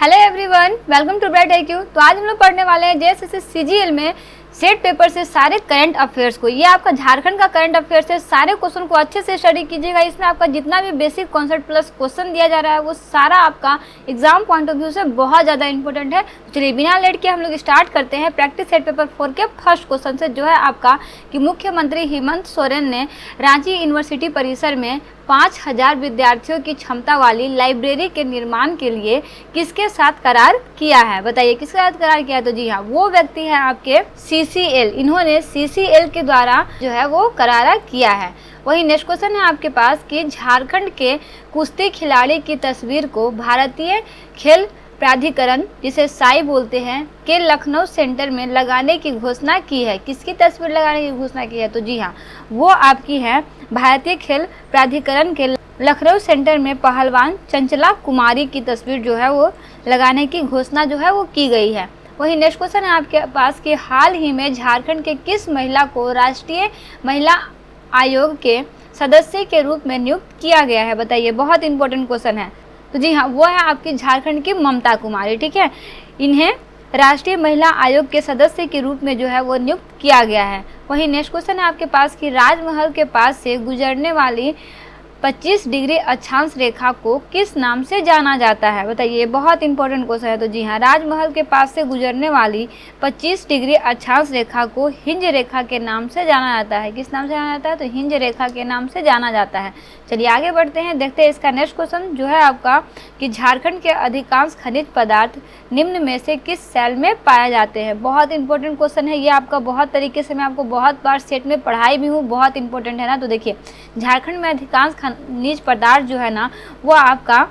Hello everyone, welcome to bright IQ। तो आज हम लोग पढ़ने वाले हैं जेएसएससी सीजीएल में सेट पेपर से सारे करंट अफेयर्स को। ये आपका झारखंड का करंट अफेयर्स है। सारे क्वेश्चन को अच्छे से स्टडी कीजिएगा। इसमें आपका जितना भी बेसिक कॉन्सेप्ट प्लस क्वेश्चन दिया जा रहा है वो सारा आपका एग्जाम पॉइंट ऑफ व्यू से बहुत ज़्यादा इंपॉर्टेंट है। चलिए बिना लेट के हम लोग स्टार्ट करते हैं प्रैक्टिस सेट पेपर 4 के फर्स्ट क्वेश्चन से, जो है आपका कि मुख्यमंत्री हेमंत सोरेन ने रांची यूनिवर्सिटी परिसर में 5000 विद्यार्थियों की क्षमता वाली लाइब्रेरी के निर्माण के लिए किसके साथ करार किया है? बताइए किसके साथ करार किया है? तो जी हाँ, वो व्यक्ति है आपके CCL। इन्होंने CCL के द्वारा जो है वो करार किया है। वही नेक्स्ट क्वेश्चन है आपके पास कि झारखंड के कुश्ती खिलाड़ी की तस्वीर को भारतीय खेल प्राधिकरण, जिसे साई बोलते हैं, के लखनऊ सेंटर में लगाने की घोषणा की है। किसकी तस्वीर लगाने की घोषणा की है? तो जी हाँ, वो आपकी है भारतीय खेल प्राधिकरण के लखनऊ सेंटर में पहलवान चंचला कुमारी की तस्वीर जो है वो लगाने की घोषणा जो है वो की गई है। वही नेक्स्ट क्वेश्चन है आपके पास कि हाल ही में झारखंड के किस महिला को राष्ट्रीय महिला आयोग के सदस्य के रूप में नियुक्त किया गया है? बताइए, बहुत इंपॉर्टेंट क्वेश्चन है। तो जी हाँ, वो है आपकी झारखंड की ममता कुमारी। ठीक है, इन्हें राष्ट्रीय महिला आयोग के सदस्य के रूप में जो है वो नियुक्त किया गया है। वही नेक्स्ट क्वेश्चन है आपके पास कि राजमहल के पास से गुजरने वाली 25 डिग्री अक्षांश रेखा को किस नाम से जाना जाता है? बताइए, बहुत इंपॉर्टेंट क्वेश्चन है। तो जी हाँ, राजमहल के पास से गुजरने वाली 25 डिग्री अक्षांश रेखा को हिंज रेखा के नाम से जाना जाता है। किस नाम से जाना जाता है? तो हिंज रेखा के नाम से जाना जाता है। चलिए आगे बढ़ते हैं, देखते हैं इसका नेक्स्ट क्वेश्चन जो है आपका कि झारखंड के अधिकांश खनिज पदार्थ निम्न में से किस सेल में पाए जाते हैं? बहुत इंपॉर्टेंट क्वेश्चन है ये आपका। बहुत तरीके से मैं आपको बहुत बार सेट में पढ़ाई भी हूँ, बहुत इंपॉर्टेंट है ना। तो देखिए, झारखंड में अधिकांश खनिज पदार्थ जो है ना वो आपका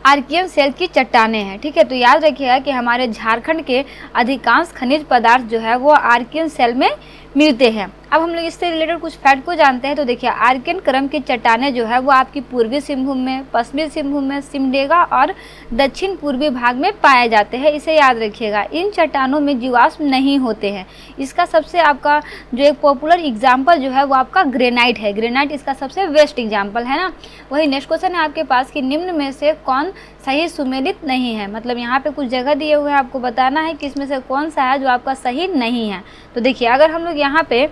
आर्कियन सेल की चट्टानें हैं। ठीक है, तो याद रखिएगा कि हमारे झारखंड के अधिकांश खनिज पदार्थ जो है वो आर्कियन सेल में मिलते हैं। अब हम लोग इससे रिलेटेड कुछ फैक्ट को जानते हैं। तो देखिए, आर्कियन क्रम की चट्टानें जो है वो आपकी पूर्वी सिंहभूम में, पश्चिमी सिंहभूम में, सिमडेगा और दक्षिण पूर्वी भाग में पाए जाते हैं। इसे याद रखिएगा। इन चट्टानों में जीवाश्म नहीं होते हैं। इसका सबसे आपका जो एक पॉपुलर एग्जाम्पल जो है वो आपका ग्रेनाइट है। ग्रेनाइट इसका सबसे बेस्ट एग्जाम्पल है ना। वही नेक्स्ट क्वेश्चन है आपके पास कि निम्न में से कौन सही सुमेलित नहीं है? मतलब यहाँ पे कुछ जगह दिए हुए हैं, आपको बताना है कि इसमें से कौन सा है जो आपका सही नहीं है। तो देखिए, अगर हम लोग यहाँ पे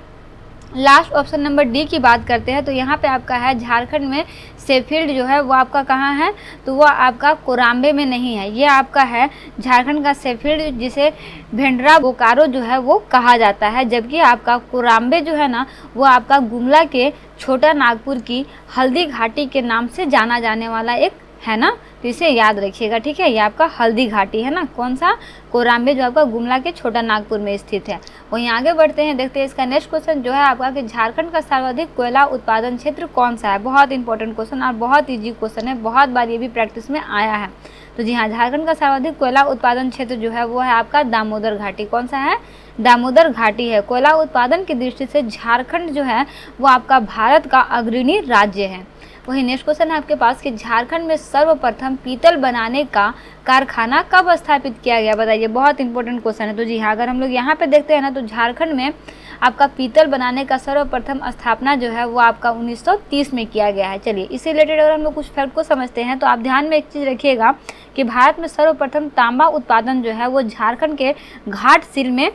लास्ट ऑप्शन नंबर डी की बात करते हैं तो यहाँ पे आपका है झारखंड में सेफील्ड जो है वो आपका कहाँ है? तो वो आपका कोराम्बे में नहीं है। ये आपका है झारखंड का सेफील्ड, जिसे भेंडरा बोकारो जो है वो कहा जाता है। जबकि आपका कोराम्बे जो है ना वो आपका गुमला के छोटा नागपुर की हल्दी घाटी के नाम से जाना जाने वाला एक है ना। तो इसे याद रखिएगा। ठीक है, ये आपका हल्दी घाटी है ना। कौन सा? कोराम्बे, जो आपका गुमला के छोटा नागपुर में स्थित है। वहीं आगे बढ़ते हैं, देखते हैं इसका नेक्स्ट क्वेश्चन जो है आपका कि झारखंड का सर्वाधिक कोयला उत्पादन क्षेत्र कौन सा है? बहुत इंपॉर्टेंट क्वेश्चन और बहुत ईजी क्वेश्चन है, बहुत बार ये भी प्रैक्टिस में आया है। तो जी हाँ, झारखंड का सर्वाधिक कोयला उत्पादन क्षेत्र जो है वो है आपका दामोदर घाटी। कौन सा है? दामोदर घाटी है। कोयला उत्पादन की दृष्टि से झारखंड जो है वो आपका भारत का अग्रणी राज्य है। वही नेक्स्ट क्वेश्चन है आपके पास कि झारखंड में सर्वप्रथम पीतल बनाने का कारखाना कब स्थापित किया गया? बताइए, बहुत इंपॉर्टेंट क्वेश्चन है। तो जी हाँ, अगर हम लोग यहाँ पे देखते हैं ना तो झारखंड में आपका पीतल बनाने का सर्वप्रथम स्थापना जो है वो आपका 1930 में किया गया है। चलिए, इससे रिलेटेड अगर हम लोग कुछ फैक्ट को समझते हैं तो आप ध्यान में एक चीज़ रखिएगा कि भारत में सर्वप्रथम तांबा उत्पादन जो है वो झारखंड के घाटशिल में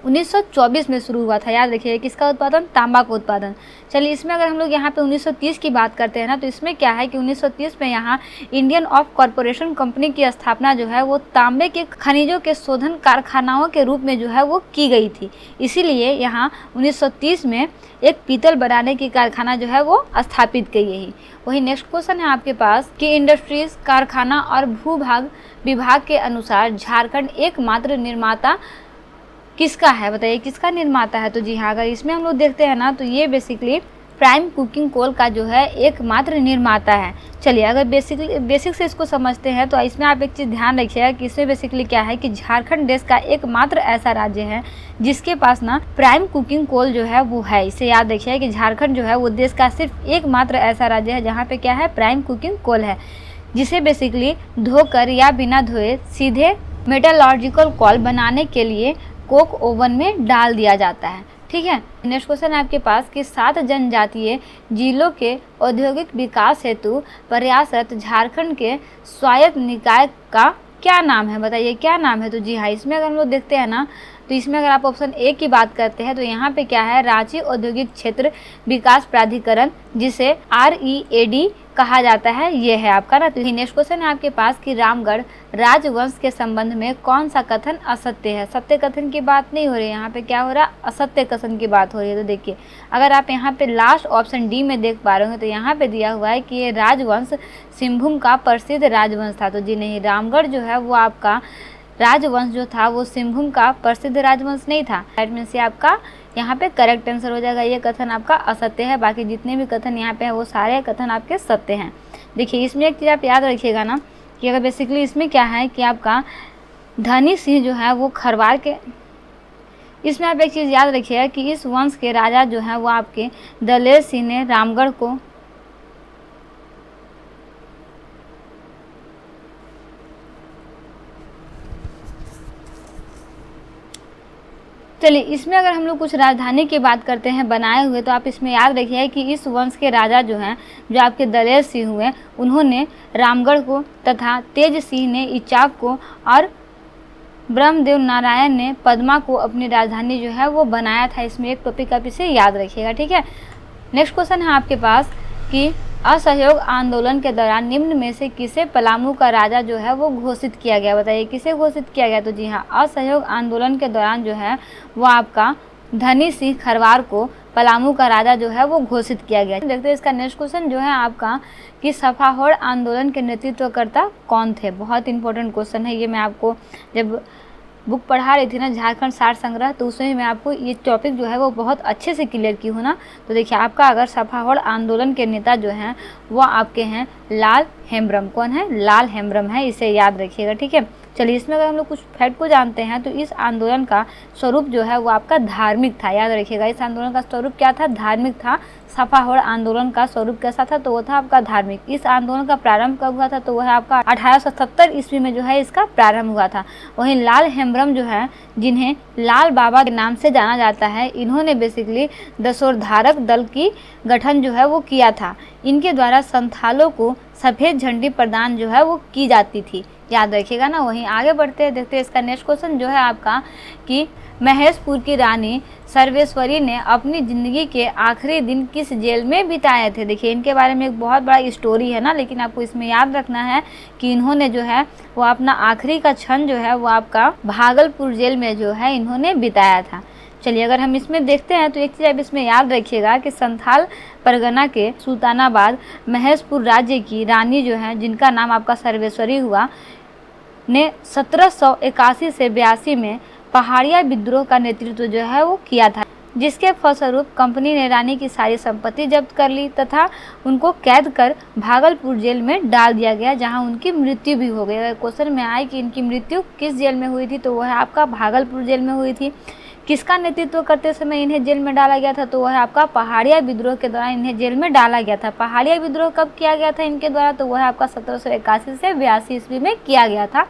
1924 में शुरू हुआ था। याद रखिए, किसका उत्पादन? तांबा का उत्पादन। चलिए, इसमें अगर हम लोग यहाँ पे 1930 की बात करते हैं ना तो इसमें क्या है कि 1930 में यहाँ इंडियन ऑफ कॉरपोरेशन कंपनी की स्थापना जो है वो तांबे के खनिजों के शोधन कारखानाओं के रूप में जो है वो की गई थी। इसीलिए यहाँ 1930 में एक पीतल बनाने की कारखाना जो है वो स्थापित की गई। वही नेक्स्ट क्वेश्चन है आपके पास कि इंडस्ट्रीज, कारखाना और भूभाग विभाग के अनुसार झारखंड एकमात्र निर्माता किसका है? बताइए, किसका निर्माता है? तो जी हाँ, अगर इसमें हम लोग देखते हैं ना तो ये बेसिकली प्राइम कुकिंग कोल का जो है एकमात्र निर्माता है। चलिए, अगर बेसिक से इसको समझते हैं तो इसमें आप एक चीज़ ध्यान रखिएगा कि इसमें बेसिकली क्या है कि झारखंड देश का एकमात्र ऐसा राज्य है जिसके पास ना प्राइम कुकिंग कोल जो है वो है। इसे याद रखिएगा कि झारखंड जो है वो देश का सिर्फ एकमात्र ऐसा राज्य है जहाँ पे क्या है? प्राइम कुकिंग कोल है, जिसे बेसिकली धोकर या बिना धोए सीधे मेटालॉजिकल कोल बनाने के लिए कोक ओवन में डाल दिया जाता है। ठीक है। नेक्स्ट क्वेश्चन है आपके पास कि 7 जनजातीय जिलों के औद्योगिक विकास हेतु प्रयासरत झारखंड के स्वायत्त निकाय का क्या नाम है, बताइए क्या नाम है। तो जी हाँ, इसमें अगर हम लोग देखते हैं ना, तो इसमें अगर आप ऑप्शन ए की बात करते हैं तो यहाँ पे क्या है, रांची औद्योगिक क्षेत्र विकास प्राधिकरण, जिसे READ कहा जाता है, ये है आपका ना। तो नेक्स्ट क्वेश्चन है आपके पास कि रामगढ़ राजवंश के संबंध में कौन सा कथन असत्य है। सत्य कथन की बात नहीं हो रही है, यहाँ पे क्या हो रहा है, असत्य कथन की बात हो रही है। तो देखिए, अगर आप यहाँ पे लास्ट ऑप्शन डी में देख पा रहे हो तो यहाँ पे दिया हुआ है कि ये राजवंश सिंहभूम का प्रसिद्ध राजवंश था। तो जी नहीं, रामगढ़ जो है वो आपका राजवंश जो था वो सिंहभूम का प्रसिद्ध राजवंश नहीं था। दैट मीन्स ये आपका यहाँ पे करेक्ट आंसर हो जाएगा, ये कथन आपका असत्य है। बाकी जितने भी कथन यहाँ पे है वो सारे कथन आपके सत्य हैं। देखिए, इसमें एक चीज़ आप याद रखिएगा ना कि अगर बेसिकली इसमें क्या है कि आपका धनी सिंह जो है वो खरवार के, इसमें आप एक चीज़ याद रखिएगा कि इस वंश के राजा जो है वो आपके दलेर सिंह ने रामगढ़ को, चलिए इसमें अगर हम लोग कुछ राजधानी की बात करते हैं बनाए हुए, तो आप इसमें याद रखिए कि इस वंश के राजा जो हैं, जो आपके दलेर सिंह हुए, उन्होंने रामगढ़ को तथा तेज सिंह ने इचाक को और ब्रह्मदेव नारायण ने पद्मा को अपनी राजधानी जो है वो बनाया था। इसमें एक टॉपिक आप इसे याद रखिएगा, ठीक है। नेक्स्ट क्वेश्चन है आपके पास कि असहयोग आंदोलन के दौरान निम्न में से किसे पलामू का राजा जो है वो घोषित किया गया, बताइए किसे घोषित किया गया। तो जी हाँ, असहयोग आंदोलन के दौरान जो है वो आपका धनी सिंह खरवार को पलामू का राजा जो है वो घोषित किया गया। देखते हैं इसका नेक्स्ट क्वेश्चन जो है आपका कि सफाहोड़ आंदोलन के नेतृत्वकर्ता कौन थे। बहुत इंपॉर्टेंट क्वेश्चन है ये, मैं आपको जब बुक पढ़ा रही थी ना झारखंड सार संग्रह, तो उसमें मैं आपको ये टॉपिक जो है वो बहुत अच्छे से क्लियर की हूँ ना। तो देखिए, आपका अगर सफाहोड़ आंदोलन के नेता जो हैं वो आपके हैं लाल हेम्ब्रम। कौन है, लाल हेम्ब्रम है, इसे याद रखिएगा, ठीक है। चलिए इसमें अगर हम लोग कुछ फैक्ट को जानते हैं तो इस आंदोलन का स्वरूप जो है वो आपका धार्मिक था, याद रखिएगा। इस आंदोलन का स्वरूप क्या था, धार्मिक था। सफाहोड़ आंदोलन का स्वरूप कैसा था, तो वो था आपका धार्मिक। इस आंदोलन का प्रारंभ कब हुआ था, तो वह आपका 1870 ईस्वी में जो है इसका प्रारंभ हुआ था। वहीं लाल हेम्ब्रम जो है, जिन्हें लाल बाबा के नाम से जाना जाता है, इन्होंने बेसिकली दशोरधारक दल की गठन जो है वो किया था। इनके द्वारा संथालों को सफ़ेद झंडी प्रदान जो है वो की जाती थी, याद रखिएगा ना। वहीं आगे बढ़ते हैं, देखते हैं इसका नेक्स्ट क्वेश्चन जो है आपका कि महेशपुर की रानी सर्वेश्वरी ने अपनी ज़िंदगी के आखिरी दिन किस जेल में बिताए थे। देखिए, इनके बारे में एक बहुत बड़ा स्टोरी है ना, लेकिन आपको इसमें याद रखना है कि इन्होंने जो है वो अपना आखिरी का क्षण जो है वो आपका भागलपुर जेल में जो है इन्होंने बिताया था। चलिए अगर हम इसमें देखते हैं तो एक चीज़ आप इसमें याद रखिएगा कि संथाल परगना के सुल्तानाबाद महेशपुर राज्य की रानी जो है, जिनका नाम आपका सर्वेश्वरी हुआ, ने 1781 से 82 में पहाड़िया विद्रोह का नेतृत्व जो है वो किया था, जिसके फलस्वरूप कंपनी ने रानी की सारी संपत्ति जब्त कर ली तथा उनको कैद कर भागलपुर जेल में डाल दिया गया, जहां उनकी मृत्यु भी हो गई। अगर क्वेश्चन में आए कि इनकी मृत्यु किस जेल में हुई थी, तो वह आपका भागलपुर जेल में हुई थी। किसका नेतृत्व करते समय इन्हें जेल में डाला गया था, तो वह आपका पहाड़िया विद्रोह के दौरान इन्हें जेल में डाला गया था। पहाड़िया विद्रोह कब किया गया था इनके द्वारा, तो वह आपका 1781 से 82 ईस्वी में किया गया था।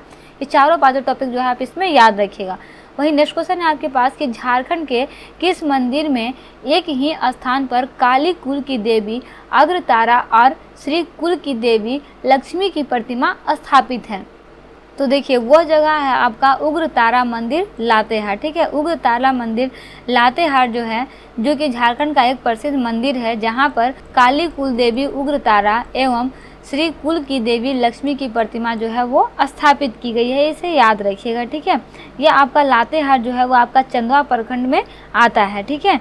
ये चारों पांचों टॉपिक जो है आप इसमें याद रखिएगा। वहीं नेक्स्ट क्वेश्चन है आपके पास कि झारखंड के किस मंदिर में एक ही स्थान पर काली कुल की देवी अग्रतारा और श्री कुल की देवी लक्ष्मी की प्रतिमा स्थापित है। तो देखिए वह जगह है आपका उग्रतारा मंदिर लातेहार, ठीक है। उग्रतारा मंदिर लातेहार जो है, जो कि झारखंड का एक प्रसिद्ध मंदिर है, जहां पर काली कुल देवी उग्रतारा एवं श्री कुल की देवी लक्ष्मी की प्रतिमा जो है वो स्थापित की गई है, इसे याद रखिएगा, ठीक है। यह आपका लातेहार जो है वो आपका चंदवा प्रखंड में आता है, ठीक है।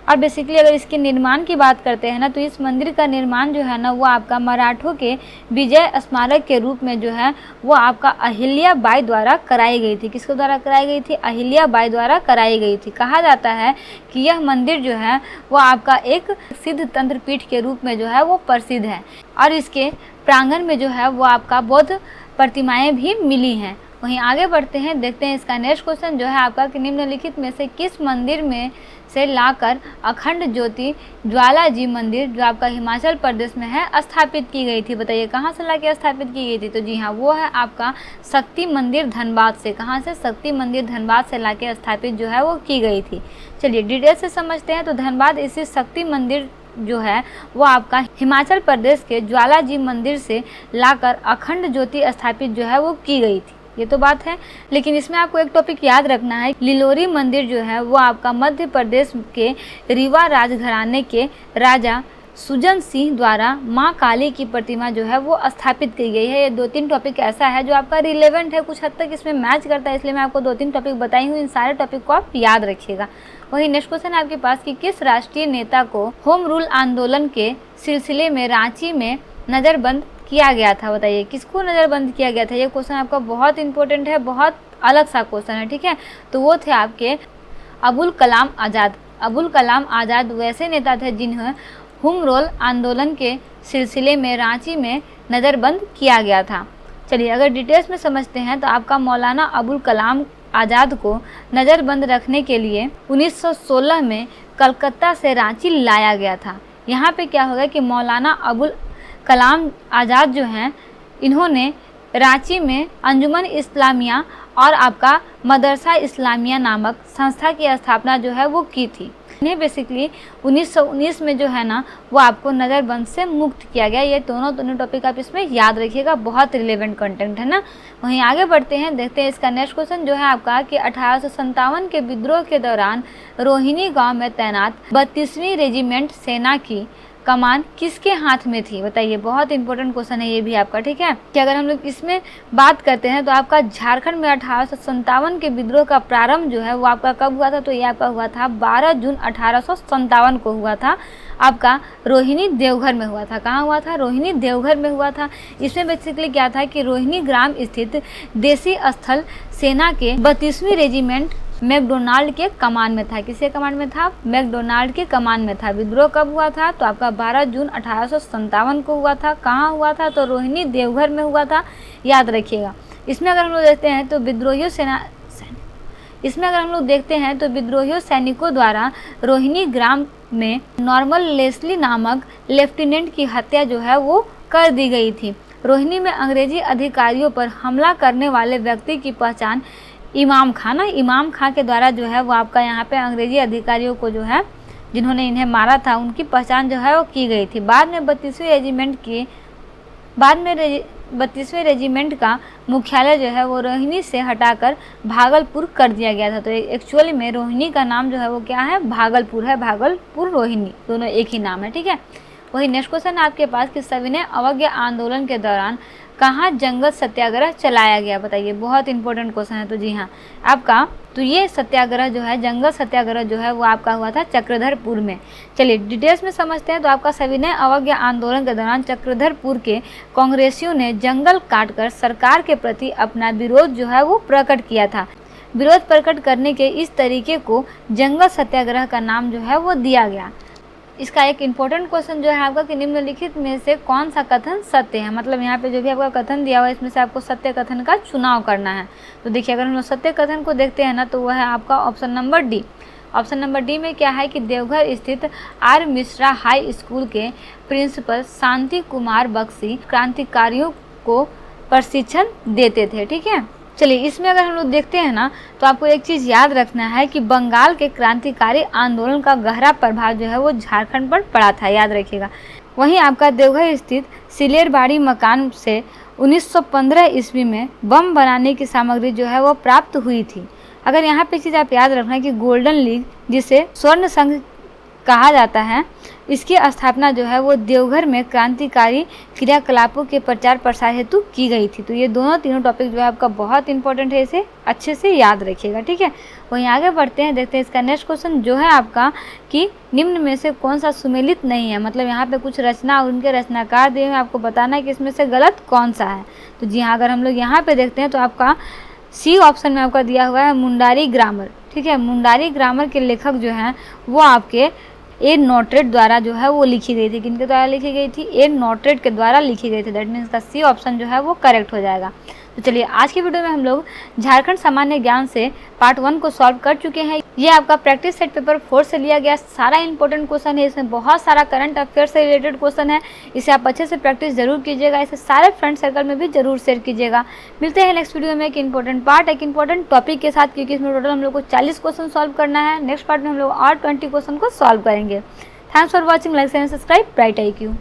और बेसिकली अगर इसके निर्माण की बात करते हैं ना, तो इस मंदिर का निर्माण जो है ना वो आपका मराठों के विजय स्मारक के रूप में जो है वो आपका अहिल्या बाई द्वारा कराई गई थी। किसके द्वारा कराई गई थी, अहिल्या बाई द्वारा कराई गई थी। कहा जाता है कि यह मंदिर जो है वो आपका एक सिद्ध तंत्र पीठ के रूप में जो है वो प्रसिद्ध है, और इसके प्रांगण में जो है वो आपका बौद्ध प्रतिमाएं भी मिली हैं। वहीं आगे बढ़ते हैं, देखते हैं इसका नेक्स्ट क्वेश्चन जो है आपका कि निम्नलिखित में से किस मंदिर में से लाकर अखंड ज्योति ज्वाला जी मंदिर जो आपका हिमाचल प्रदेश में है स्थापित की गई थी। बताइए कहाँ से लाके स्थापित की गई थी? तो जी हाँ, वो है आपका शक्ति मंदिर धनबाद से। कहाँ से? शक्ति मंदिर धनबाद से लाके स्थापित जो है वो की गई थी। चलिए डिटेल से समझते हैं। तो धनबाद स्थित शक्ति मंदिर जो है वो आपका हिमाचल प्रदेश के ज्वाला जी मंदिर से लाकर अखंड ज्योति स्थापित जो है वो की गई थी, ये तो बात है। लेकिन इसमें आपको एक टॉपिक याद रखना है, लिलोरी मंदिर जो है वो आपका मध्य प्रदेश के रीवा राजघराने के राजा सुजन सिंह द्वारा माँ काली की प्रतिमा जो है वो स्थापित की गई है। ये 2-3 टॉपिक ऐसा है जो आपका रिलेवेंट है, कुछ हद तक इसमें मैच करता है, इसलिए मैं आपको 2-3 टॉपिक बताई हूँ। इन सारे टॉपिक को आप याद रखिएगा। वही नेक्स्ट क्वेश्चन है आपके पास कि किस राष्ट्रीय नेता को होम रूल आंदोलन के सिलसिले में रांची में नज़रबंद किया गया था? बताइए किसको नज़रबंद किया गया था? ये क्वेश्चन आपका बहुत इंपॉर्टेंट है, बहुत अलग सा क्वेश्चन है, ठीक है। तो वो थे आपके अबुल कलाम आज़ाद। अबुल कलाम आज़ाद वैसे नेता थे जिन्हें होम रूल आंदोलन के सिलसिले में रांची में नज़रबंद किया गया था। चलिए अगर डिटेल्स में समझते हैं तो आपका मौलाना अबुल कलाम आज़ाद को नज़रबंद रखने के लिए 1916 में कलकत्ता से रांची लाया गया था। यहाँ पे क्या होगा कि मौलाना अबुल कलाम आज़ाद जो हैं इन्होंने रांची में अंजुमन इस्लामिया और आपका मदरसा इस्लामिया नामक संस्था की स्थापना जो है वो की थी। इन्हें बेसिकली 1919 में जो है ना वो आपको नज़रबंद से मुक्त किया गया। ये दोनों टॉपिक आप इसमें याद रखिएगा, बहुत रिलेवेंट कंटेंट है ना। वहीं आगे बढ़ते हैं, देखते हैं इसका नेक्स्ट क्वेश्चन जो है आपका कि 1857 के विद्रोह के दौरान रोहिणी गांव में तैनात 32वीं रेजिमेंट सेना की कमान किसके हाथ में थी? बताइए, बहुत इंपॉर्टेंट क्वेश्चन है ये भी आपका, ठीक है। कि अगर हम लोग इसमें बात करते हैं तो आपका झारखंड में 1857 के विद्रोह का प्रारंभ जो है वो आपका कब हुआ था? तो ये आपका हुआ था 12 जून 1857 को हुआ था। आपका रोहिणी देवघर में हुआ था। कहाँ हुआ था? रोहिणी देवघर में हुआ था। इसमें बेसिकली क्या था कि रोहिणी ग्राम स्थित देसी स्थल सेना के 32वीं रेजिमेंट मैकडोनाल्ड के कमान में था। किसके कमान में था? मैकडोनाल्ड के कमान में था। विद्रोह कब हुआ था? तो आपका 12 जून 1857 को हुआ था। कहाँ हुआ था? तो रोहिणी देवघर में हुआ था, याद रखिएगा। इसमें अगर हम लोग देखते हैं तो विद्रोही सैनिकों द्वारा रोहिणी ग्राम में नॉर्मल लेस्ली नामक लेफ्टिनेंट की हत्या जो है वो कर दी गई थी। रोहिणी में अंग्रेजी अधिकारियों पर हमला करने वाले व्यक्ति की पहचान इमाम खां के द्वारा जो है वो आपका यहाँ पे अंग्रेजी अधिकारियों को जो है जिन्होंने इन्हें मारा था उनकी पहचान जो है वो की गई थी। बाद में 32वें रेजिमेंट का मुख्यालय जो है वो रोहिणी से हटाकर भागलपुर कर दिया गया था। तो एक्चुअली में रोहिणी का नाम जो है वो क्या है? भागलपुर है। भागलपुर रोहिणी दोनों एक ही नाम है, ठीक है। वही नेक्स्ट क्वेश्चन आपके पास कि सविनय अवज्ञा आंदोलन के दौरान कहाँ जंगल सत्याग्रह चलाया गया? बताइए, बहुत इंपॉर्टेंट क्वेश्चन है। तो जी हाँ, आपका तो ये सत्याग्रह जो है, जंगल सत्याग्रह जो है वो आपका हुआ था चक्रधरपुर में। चलिए डिटेल्स में समझते हैं। तो आपका सविनय अवज्ञा आंदोलन के दौरान चक्रधरपुर के कांग्रेसियों ने जंगल काटकर सरकार के प्रति अपना विरोध जो है वो प्रकट किया था। विरोध प्रकट करने के इस तरीके को जंगल सत्याग्रह का नाम जो है वो दिया गया। इसका एक इम्पोर्टेंट क्वेश्चन जो है आपका कि निम्नलिखित में से कौन सा कथन सत्य है? मतलब यहाँ पे जो भी आपका कथन दिया हुआ है इसमें से आपको सत्य कथन का चुनाव करना है। तो देखिए, अगर हम लोग सत्य कथन को देखते हैं ना तो वह है आपका option number D. Option number D में क्या है कि देवघर स्थित आर मिश्रा हाई स्कूल के प्रिंसिपल शांति कुमार बख्शी क्रांतिकारियों को प्रशिक्षण देते थे, ठीक है। चलिए इसमें अगर हम लोग देखते हैं ना तो आपको एक चीज़ याद रखना है कि बंगाल के क्रांतिकारी आंदोलन का गहरा प्रभाव जो है वो झारखंड पर पड़ा था, याद रखिएगा। वहीं आपका देवघर स्थित सिलेरबाड़ी मकान से 1915 ईस्वी में बम बनाने की सामग्री जो है वो प्राप्त हुई थी। अगर यहाँ पे चीज़ आप याद रखना कि गोल्डन लीग जिसे स्वर्ण संघ कहा जाता है, इसकी स्थापना जो है वो देवघर में क्रांतिकारी क्रियाकलापों के प्रचार प्रसार हेतु की गई थी। तो ये तीनों टॉपिक जो है आपका बहुत इंपॉर्टेंट है, इसे अच्छे से याद रखिएगा, ठीक है। वहीं आगे बढ़ते हैं, देखते हैं इसका नेक्स्ट क्वेश्चन जो है आपका कि निम्न में से कौन सा सुमेलित नहीं है? मतलब यहाँ पे कुछ रचना और उनके रचनाकार दिए हुए, आपको बताना है कि इसमें से गलत कौन सा है। तो जी हाँ, अगर हम लोग यहाँ पे देखते हैं तो आपका सी ऑप्शन में आपका दिया हुआ है मुंडारी ग्रामर, ठीक है। मुंडारी ग्रामर के लेखक जो हैं वो आपके ए नोटरेट द्वारा जो है वो लिखी गई थी। किनके द्वारा लिखी गई थी? ए नोटरेट के द्वारा लिखी गई थी। दैट मीन्स का सी ऑप्शन जो है वो करेक्ट हो जाएगा। तो चलिए आज की वीडियो में हम लोग झारखंड सामान्य ज्ञान से पार्ट 1 को सॉल्व कर चुके हैं। ये आपका प्रैक्टिस सेट पेपर 4 से लिया गया सारा इंपॉर्टेंट क्वेश्चन है। इसमें बहुत सारा करंट अफेयर से रिलेटेड क्वेश्चन है। इसे आप अच्छे से प्रैक्टिस जरूर कीजिएगा। इसे सारे फ्रेंड सर्कल में भी जरूर शेयर कीजिएगा। मिलते हैं नेक्स्ट वीडियो में एक इंपॉर्टेंट पार्ट, एक इंपॉर्टेंट टॉपिक के साथ, क्योंकि इसमें टोटल हम लोग को 40 क्वेश्चन सॉल्व करना है। नेक्स्ट पार्ट में हम लोग और 20 क्वेश्चन को सॉल्व करेंगे। Thanks for watching. Like and subscribe bright IQ।